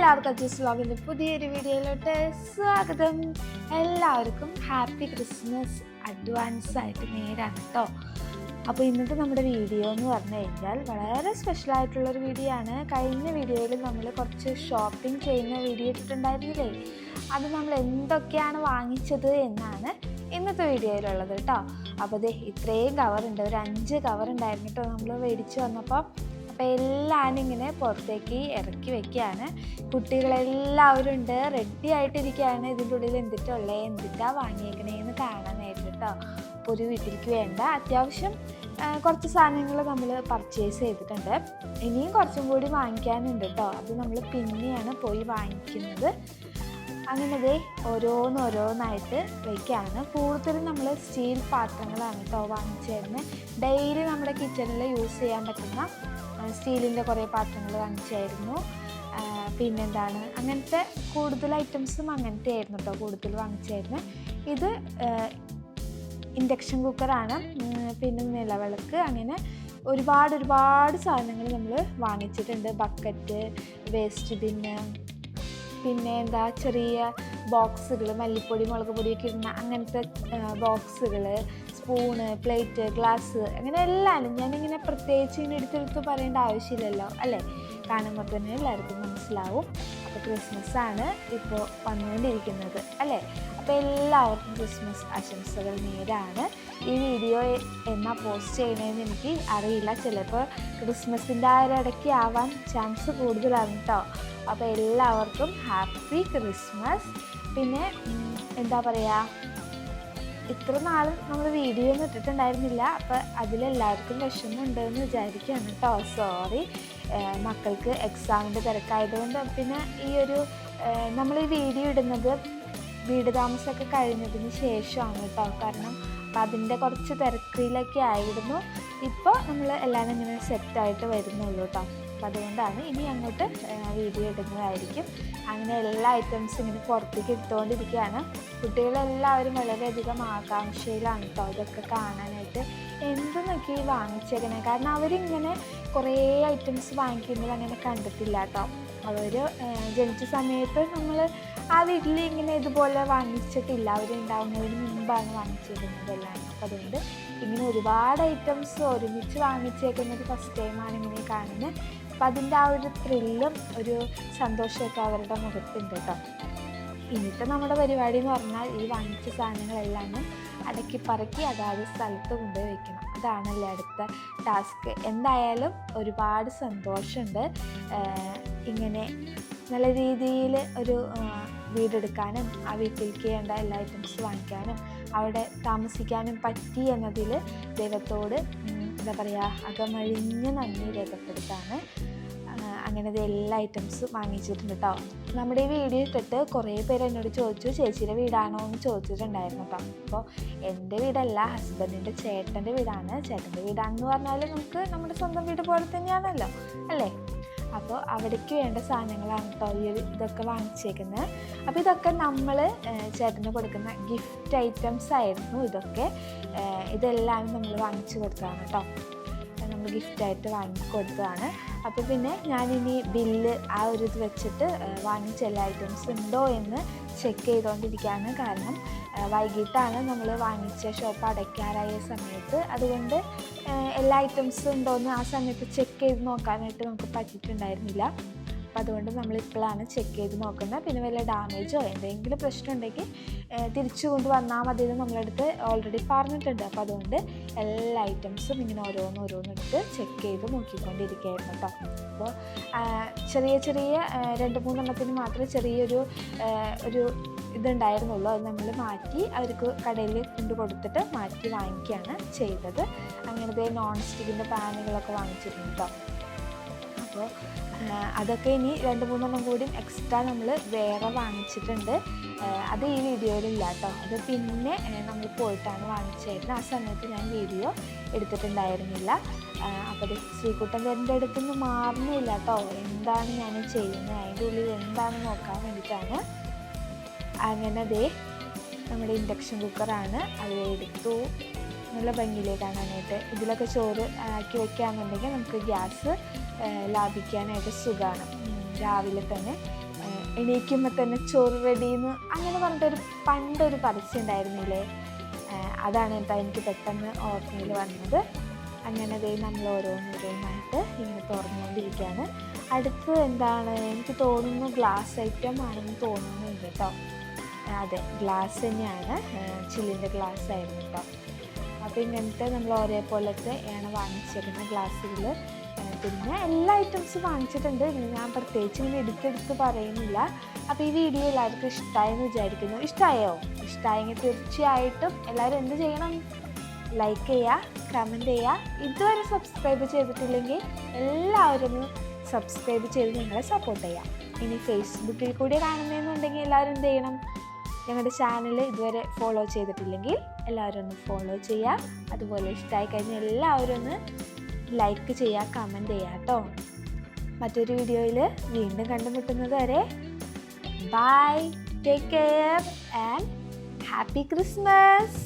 എല്ലാവർക്കും അജീസ് വ്ലോഗിൻ്റെ പുതിയൊരു വീഡിയോയിലോട്ട് സ്വാഗതം. എല്ലാവർക്കും ഹാപ്പി ക്രിസ്മസ് അഡ്വാൻസ് ആയിട്ട് നേരാണ് കേട്ടോ. അപ്പോൾ ഇന്നത്തെ നമ്മുടെ വീഡിയോ എന്ന് പറഞ്ഞു കഴിഞ്ഞാൽ വളരെ സ്പെഷ്യലായിട്ടുള്ളൊരു വീഡിയോ ആണ്. കഴിഞ്ഞ വീഡിയോയിൽ നമ്മൾ കുറച്ച് ഷോപ്പിംഗ് ചെയ്യുന്ന വീഡിയോ ഇട്ടിട്ടുണ്ടായിരുന്നില്ലേ, അത് നമ്മൾ എന്തൊക്കെയാണ് വാങ്ങിച്ചത് എന്നാണ് ഇന്നത്തെ വീഡിയോയിലുള്ളത് കേട്ടോ. അപ്പോൾ ഇത്രയും കവറുണ്ട്, ഒരു 5 കവർ ഉണ്ടായിരുന്നു കേട്ടോ നമ്മൾ മേടിച്ച് വന്നപ്പോൾ. അപ്പോൾ എല്ലാവരും ഇങ്ങനെ പുറത്തേക്ക് ഇറക്കി വെക്കുകയാണ്. കുട്ടികളെല്ലാവരും ഉണ്ട്, റെഡി ആയിട്ടിരിക്കുകയാണ്. ഇതിൻ്റെ ഉള്ളിൽ എന്തിട്ടാ വാങ്ങിയേക്കണേന്ന് കാണാനായിട്ട് കേട്ടോ. അപ്പോൾ ഒരു വീട്ടിലേക്ക് വേണ്ട അത്യാവശ്യം കുറച്ച് സാധനങ്ങൾ നമ്മൾ പർച്ചേസ് ചെയ്തിട്ടുണ്ട്. ഇനിയും കുറച്ചും കൂടി വാങ്ങിക്കാനുണ്ട് കേട്ടോ. അത് നമ്മൾ പിന്നെയാണ് പോയി വാങ്ങിക്കുന്നത്. അങ്ങനെ ഓരോന്നായിട്ട് വയ്ക്കുകയാണ്. കൂടുതലും നമ്മൾ സ്റ്റീൽ പാത്രങ്ങളാണ് കേട്ടോ വാങ്ങിച്ചിരുന്നത്. ഡെയിലി നമ്മുടെ കിച്ചണിൽ യൂസ് ചെയ്യാൻ പറ്റുന്ന സ്റ്റീലിൻ്റെ കുറേ പാത്രങ്ങൾ വാങ്ങിച്ചായിരുന്നു. പിന്നെന്താണ്, അങ്ങനത്തെ കൂടുതൽ ഐറ്റംസും അങ്ങനത്തെ ആയിരുന്നു കേട്ടോ കൂടുതൽ വാങ്ങിച്ചായിരുന്നു. ഇത് ഇൻഡക്ഷൻ കുക്കറാണ്, പിന്നെ നിലവിളക്ക്, അങ്ങനെ ഒരുപാട് സാധനങ്ങൾ നമ്മൾ വാങ്ങിച്ചിട്ടുണ്ട്. ബക്കറ്റ്, വേസ്റ്റ് ബിന്ന്, പിന്നെ ചെറിയ ബോക്സുകൾ, മല്ലിപ്പൊടി മുളക് പൊടിയൊക്കെ ഇടുന്ന അങ്ങനത്തെ ബോക്സുകൾ, സ്പൂണ്, പ്ലേറ്റ്, ഗ്ലാസ്, അങ്ങനെ എല്ലാവരും ഞാനിങ്ങനെ പ്രത്യേകിച്ച് ഇങ്ങനെ എടുത്തെടുത്ത് പറയേണ്ട ആവശ്യമില്ലല്ലോ അല്ലേ, കാണുമ്പോൾ തന്നെ എല്ലാവർക്കും മനസ്സിലാവും. അപ്പോൾ ക്രിസ്മസാണ് ഇപ്പോൾ വന്നുകൊണ്ടിരിക്കുന്നത് അല്ലേ. അപ്പോൾ എല്ലാവർക്കും ക്രിസ്മസ് ആശംസകൾ നേരാണ്. ഈ വീഡിയോ എന്നാ പോസ്റ്റ് ചെയ്യണമെന്ന് എനിക്ക് അറിയില്ല, ചിലപ്പോൾ ക്രിസ്മസിൻ്റെ ആ ഒരിടയ്ക്ക് ആവാൻ ചാൻസ് കൂടുതലാണ് കേട്ടോ. അപ്പോൾ എല്ലാവർക്കും ഹാപ്പി ക്രിസ്മസ്. പിന്നെ എന്താ പറയുക, ഇത്ര നാൾ നമ്മൾ വീഡിയോ ഒന്നും ഇട്ടിട്ടുണ്ടായിരുന്നില്ല. അപ്പോൾ അതിലെല്ലാവർക്കും വിഷമമുണ്ടെന്ന് വിചാരിക്കുകയാണ് കേട്ടോ. സോറി, മക്കൾക്ക് എക്സാമിൻ്റെ തിരക്കായതുകൊണ്ട്. പിന്നെ നമ്മൾ ഈ വീഡിയോ ഇടുന്നത് വീട് താമസമൊക്കെ കഴിഞ്ഞതിന് ശേഷമാണ് കേട്ടോ. കാരണം അപ്പം അതിൻ്റെ കുറച്ച് തിരക്കിലൊക്കെ ആയിരുന്നു. ഇപ്പോൾ നമ്മൾ എല്ലാവരും ഇങ്ങനെ സെറ്റായിട്ട് വരുന്നുള്ളൂ കേട്ടോ. അപ്പം അതുകൊണ്ടാണ് ഇനി അങ്ങോട്ട് വീഡിയോ ഇടുന്നതായിരിക്കും. അങ്ങനെ എല്ലാ ഐറ്റംസും ഇങ്ങനെ പുറത്തേക്ക് ഇട്ടുകൊണ്ടിരിക്കുകയാണ്. കുട്ടികളെല്ലാവരും വളരെയധികം ആകാംക്ഷയിലാണ് കേട്ടോ ഇതൊക്കെ കാണാനായിട്ട്. എന്തെന്നൊക്കെ ഈ വാങ്ങിച്ചേക്കണേ, കാരണം അവരിങ്ങനെ കുറേ ഐറ്റംസ് വാങ്ങിക്കുന്നത് അങ്ങനെ കണ്ടിട്ടില്ല കേട്ടോ. അവർ ജനിച്ച സമയത്ത് നമ്മൾ ആ വീട്ടിൽ ഇങ്ങനെ ഇതുപോലെ വാങ്ങിച്ചിട്ടില്ല. അവരുണ്ടാവുന്നതിന് മുമ്പാണ് വാങ്ങിച്ചിരുന്നതെല്ലാം. അപ്പം അതുകൊണ്ട് ഇങ്ങനെ ഒരുപാട് ഐറ്റംസ് ഒരുമിച്ച് വാങ്ങിച്ചേക്കുന്നത് ഫസ്റ്റ് ടൈമാണ് ഇങ്ങനെ കാണുന്നത്. അപ്പം അതിൻ്റെ ആ ഒരു ത്രില്ലും ഒരു സന്തോഷമൊക്കെ അവരുടെ മുഖത്തുണ്ട് കേട്ടോ. ഇനിയിപ്പോൾ നമ്മുടെ പരിപാടി എന്ന് പറഞ്ഞാൽ ഈ വാങ്ങിച്ച സാധനങ്ങളെല്ലാം അടക്കി പറക്കി അതാത് സ്ഥലത്ത് കൊണ്ടുപോയി വയ്ക്കണം. അതാണല്ലേ അടുത്ത ടാസ്ക്. എന്തായാലും ഒരുപാട് സന്തോഷമുണ്ട് ഇങ്ങനെ നല്ല രീതിയിൽ ഒരു വീടെടുക്കാനും ആ വീട്ടിലേക്ക് വേണ്ട എല്ലാ ഐറ്റംസ് വാങ്ങിക്കാനും അവിടെ താമസിക്കാനും പറ്റി എന്നതിൽ ദൈവത്തോട് എന്താ പറയുക, അകമഴിഞ്ഞ് നന്ദി രേഖപ്പെടുത്താണ്. അങ്ങനെ എല്ലാ ഐറ്റംസും വാങ്ങിച്ചിട്ടുണ്ട് കേട്ടോ. നമ്മുടെ ഈ വീഡിയോ ഇട്ടിട്ട് കുറേ പേര് എന്നോട് ചോദിച്ചു ചേച്ചിയുടെ വീടാണോ എന്ന് ചോദിച്ചിട്ടുണ്ടായിരുന്നു കേട്ടോ. അപ്പോൾ എൻ്റെ വീടല്ല, ഹസ്ബൻഡിൻ്റെ ചേട്ടൻ്റെ വീടാണ്. ചേട്ടൻ്റെ വീടാണെന്ന് പറഞ്ഞാൽ നമുക്ക് നമ്മുടെ സ്വന്തം വീട് പോലെ തന്നെയാണല്ലോ അല്ലേ. അപ്പോൾ അവിടേക്ക് വേണ്ട സാധനങ്ങളാണ് കേട്ടോ ഇതൊക്കെ വാങ്ങിച്ചേക്കുന്നത്. അപ്പോൾ ഇതൊക്കെ നമ്മൾ ചേട്ടന് കൊടുക്കുന്ന ഗിഫ്റ്റ് ഐറ്റംസ് ആയിരുന്നു. ഇതെല്ലാം നമ്മൾ വാങ്ങിച്ചു കൊടുത്തതാണ് കേട്ടോ. നമ്മൾ ഗിഫ്റ്റായിട്ട് വാങ്ങിക്കൊടുത്തതാണ്. അപ്പോൾ പിന്നെ ഞാനിനി ബില്ല് ആ ഒരു ഇത് വെച്ചിട്ട് വാങ്ങിച്ച എല്ലാ ഐറ്റംസ് ഉണ്ടോ എന്ന് ചെക്ക് ചെയ്തുകൊണ്ടിരിക്കുകയാണ്. കാരണം വൈകിട്ടാണ് നമ്മൾ വാങ്ങിച്ച ഷോപ്പ് അടയ്ക്കാറായ സമയത്ത്. അതുകൊണ്ട് എല്ലാ ഐറ്റംസും ഉണ്ടോയെന്ന് ആ സമയത്ത് ചെക്ക് ചെയ്ത് നോക്കാനായിട്ട് നമുക്ക് പറ്റിയിട്ടുണ്ടായിരുന്നില്ല. അപ്പോൾ അതുകൊണ്ട് നമ്മളിപ്പോഴാണ് ചെക്ക് ചെയ്ത് നോക്കുന്നത്. പിന്നെ വല്ല ഡാമേജോ എന്തെങ്കിലും പ്രശ്നം ഉണ്ടെങ്കിൽ തിരിച്ചു കൊണ്ട് വന്നാൽ മതി എന്ന് നമ്മളടുത്ത് ഓൾറെഡി പറഞ്ഞിട്ടുണ്ട്. അപ്പോൾ അതുകൊണ്ട് എല്ലാ ഐറ്റംസും ഇങ്ങനെ ഓരോന്നെടുത്ത് ചെക്ക് ചെയ്ത് നോക്കിക്കൊണ്ടിരിക്കുകയായിരുന്നു കേട്ടോ. അപ്പോൾ ചെറിയ 2-3 എണ്ണത്തിന് മാത്രമേ ചെറിയൊരു ഇതുണ്ടായിരുന്നുള്ളൂ. അത് നമ്മൾ മാറ്റി അവർക്ക് കടയിൽ കൊണ്ട് കൊടുത്തിട്ട് മാറ്റി വാങ്ങിക്കുകയാണ് ചെയ്തത്. അങ്ങനത്തെ നോൺ സ്റ്റിക്കിൻ്റെ പാനുകളൊക്കെ വാങ്ങിച്ചിട്ടുണ്ട് കേട്ടോ. അപ്പോൾ അതൊക്കെ ഇനി 2-3 എണ്ണം കൂടി എക്സ്ട്രാ നമ്മൾ വേറെ വാങ്ങിച്ചിട്ടുണ്ട്. അത് ഈ വീഡിയോയിലില്ല കേട്ടോ. അത് പിന്നെ നമ്മൾ പോയിട്ടാണ് വാങ്ങിച്ചായിരുന്നു. ആ സമയത്ത് ഞാൻ വീഡിയോ എടുത്തിട്ടുണ്ടായിരുന്നില്ല. അപ്പോൾ ശ്രീകുട്ടൻ എൻ്റെ അടുത്തൊന്നും മാറുന്നില്ല കേട്ടോ. എന്താണ് ഞാൻ ചെയ്യുന്നത്, അതിൻ്റെ ഉള്ളിൽ എന്താണെന്ന് നോക്കാൻ വേണ്ടിയിട്ടാണ്. അങ്ങനെ നമ്മുടെ ഇൻഡക്ഷൻ കുക്കറാണ്, അത് എടുത്തു. നല്ല ഭംഗിയിലേ കാണാനായിട്ട്. ഇതിലൊക്കെ ചോറ് ആക്കി വയ്ക്കുകയാണെന്നുണ്ടെങ്കിൽ നമുക്ക് ഗ്യാസ് ലാഭിക്കാനായിട്ട് സുഖമാണ്. രാവിലെ തന്നെ എണീക്കുമ്പോൾ തന്നെ ചോറ് റെഡിന്ന് അങ്ങനെ പറഞ്ഞിട്ടൊരു പണ്ടൊരു പരസ്യം ഉണ്ടായിരുന്നില്ലേ, അതാണ് കേട്ടോ എനിക്ക് പെട്ടെന്ന് ഓർമ്മയിൽ വന്നത്. അങ്ങനെ നമ്മൾ ഓരോന്നോരോന്നായിട്ട് ഇങ്ങനെ തുറന്നുകൊണ്ടിരിക്കുകയാണ്. അടുത്ത് എന്താണ്, എനിക്ക് തോന്നുന്നു ഗ്ലാസ് ഐറ്റം ആണെന്ന് തോന്നുന്നുണ്ട് കേട്ടോ. അതെ, ഗ്ലാസ് തന്നെയാണ്, ചില്ലിൻ്റെ ഗ്ലാസ് ആയിരുന്നു കേട്ടോ. അപ്പോൾ ഇങ്ങനത്തെ നമ്മൾ ഒരേപോലത്തെ ആണ് വാങ്ങിച്ചിരുന്ന ഗ്ലാസ്സുകൾ. പിന്നെ എല്ലാ ഐറ്റംസും വാങ്ങിച്ചിട്ടുണ്ട്, ഞാൻ പ്രത്യേകിച്ച് ഇങ്ങനെ എടുത്തെടുത്ത് പറയുന്നില്ല. അപ്പോൾ ഈ വീഡിയോ എല്ലാവർക്കും ഇഷ്ടമായെന്ന് വിചാരിക്കുന്നു. ഇഷ്ടമായോ? ഇഷ്ടമായെങ്കിൽ തീർച്ചയായിട്ടും എല്ലാവരും എന്ത് ചെയ്യണം? ലൈക്ക് ചെയ്യുക, കമൻറ്റ് ചെയ്യുക. ഇതുവരെ സബ്സ്ക്രൈബ് ചെയ്തിട്ടില്ലെങ്കിൽ എല്ലാവരും സബ്സ്ക്രൈബ് ചെയ്ത് ഞങ്ങളെ സപ്പോർട്ട് ചെയ്യാം. ഇനി ഫേസ്ബുക്കിൽ കൂടി കാണുന്നതെന്നുണ്ടെങ്കിൽ എല്ലാവരും എന്ത് ചെയ്യണം? ഞങ്ങളുടെ ചാനൽ ഇതുവരെ ഫോളോ ചെയ്തിട്ടില്ലെങ്കിൽ എല്ലാവരും ഒന്ന് ഫോളോ ചെയ്യുക. അതുപോലെ ഇഷ്ടമായി കഴിഞ്ഞാൽ എല്ലാവരും ഒന്ന് ലൈക്ക് ചെയ്യുക, കമൻറ്റ് ചെയ്യുക കേട്ടോ. മറ്റൊരു വീഡിയോയിൽ വീണ്ടും കണ്ടുമുട്ടുന്നത് വരെ bye, take care and happy Christmas.